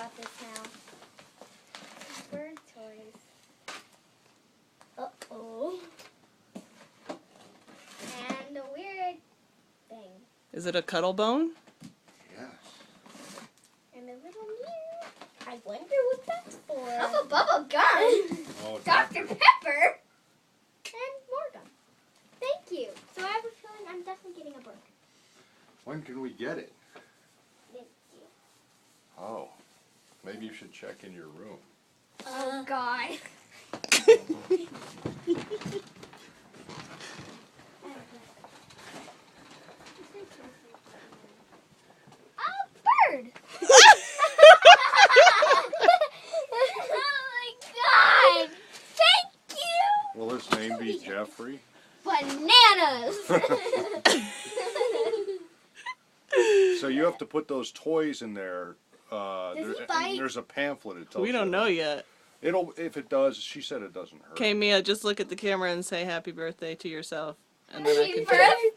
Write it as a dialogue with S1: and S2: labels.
S1: about this now. Bird toys. Uh-oh. And a weird thing.
S2: Is it a cuddle bone?
S3: Yes.
S1: And a little mew. I wonder what that's for.
S4: Of a bubble gum.
S3: Oh,
S4: Dr. Pepper.
S1: And more gum. Thank you. So I have a feeling I'm definitely getting a book.
S3: When can we get it?
S1: Thank you.
S3: Oh, maybe you should check in your room.
S1: Oh, God. A bird. Oh my God! Thank you.
S3: Will his name be Jeffrey?
S1: Bananas.
S3: So you have to put those toys in there.
S1: Does he bite?
S3: There's a pamphlet. It tells
S2: We don't
S3: you.
S2: know yet.
S3: If it does, she said it doesn't hurt.
S2: Okay, Mia, just look at the camera and say happy birthday to yourself. And then I
S4: Happy
S2: can
S4: birthday